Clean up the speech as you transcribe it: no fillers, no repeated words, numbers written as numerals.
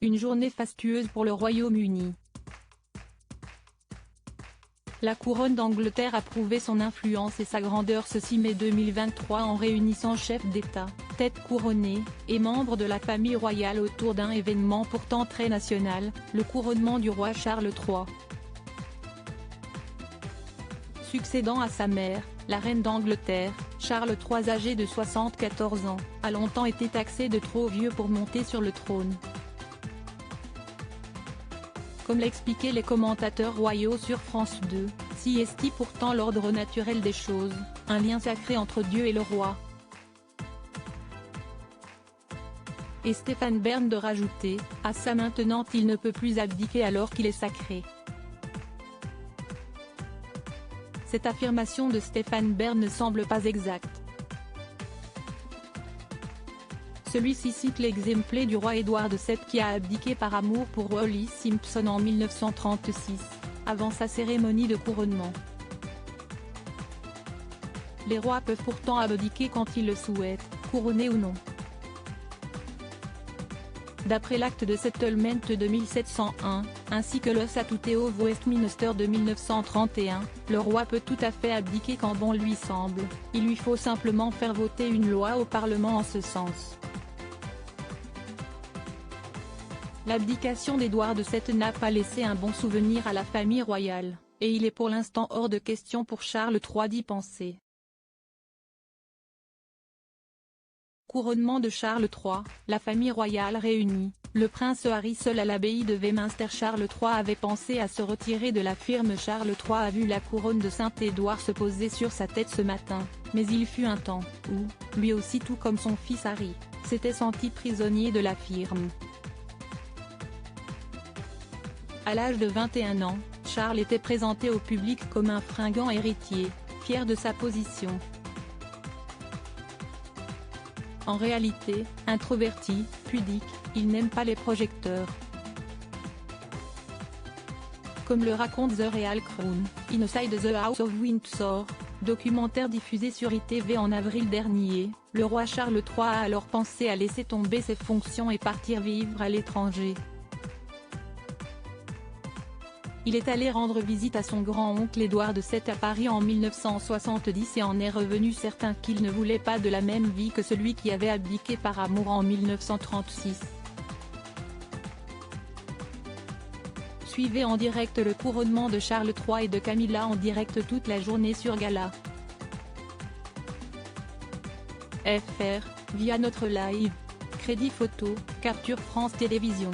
Une journée fastueuse pour le Royaume-Uni. La couronne d'Angleterre a prouvé son influence et sa grandeur ce 6 mai 2023 en réunissant chefs d'État, têtes couronnées, et membres de la famille royale autour d'un événement pourtant très national, le couronnement du roi Charles III. Succédant à sa mère, la reine d'Angleterre, Charles III âgé de 74 ans, a longtemps été taxé de trop vieux pour monter sur le trône. Comme l'expliquaient les commentateurs royaux sur France 2, si est pourtant l'ordre naturel des choses, un lien sacré entre Dieu et le roi. Et Stéphane Bern de rajouter, à ça maintenant il ne peut plus abdiquer alors qu'il est sacré. Cette affirmation de Stéphane Bern ne semble pas exacte. Celui-ci cite l'exemple du roi Édouard VII qui a abdiqué par amour pour Wallis Simpson en 1936, avant sa cérémonie de couronnement. Les rois peuvent pourtant abdiquer quand ils le souhaitent, couronnés ou non. D'après l'acte de settlement de 1701, ainsi que le statute of Westminster de 1931, le roi peut tout à fait abdiquer quand bon lui semble, il lui faut simplement faire voter une loi au Parlement en ce sens. L'abdication d'Édouard VII n'a pas laissé un bon souvenir à la famille royale, et il est pour l'instant hors de question pour Charles III d'y penser. Couronnement de Charles III, la famille royale réunie, le prince Harry seul à l'abbaye de Westminster. Charles III avait pensé à se retirer de la firme. Charles III a vu la couronne de Saint-Édouard se poser sur sa tête ce matin, mais il fut un temps où, lui aussi tout comme son fils Harry, s'était senti prisonnier de la firme. À l'âge de 21 ans, Charles était présenté au public comme un fringant héritier, fier de sa position. En réalité, introverti, pudique, il n'aime pas les projecteurs. Comme le raconte The Real Crown, Inside the House of Windsor, documentaire diffusé sur ITV en avril dernier, le roi Charles III a alors pensé à laisser tomber ses fonctions et partir vivre à l'étranger. Il est allé rendre visite à son grand-oncle Édouard VII à Paris en 1970 et en est revenu certain qu'il ne voulait pas de la même vie que celui qui avait abdiqué par amour en 1936. Suivez en direct le couronnement de Charles III et de Camilla en direct toute la journée sur Gala. FR, via notre live. Crédit photo, Capture France Télévisions.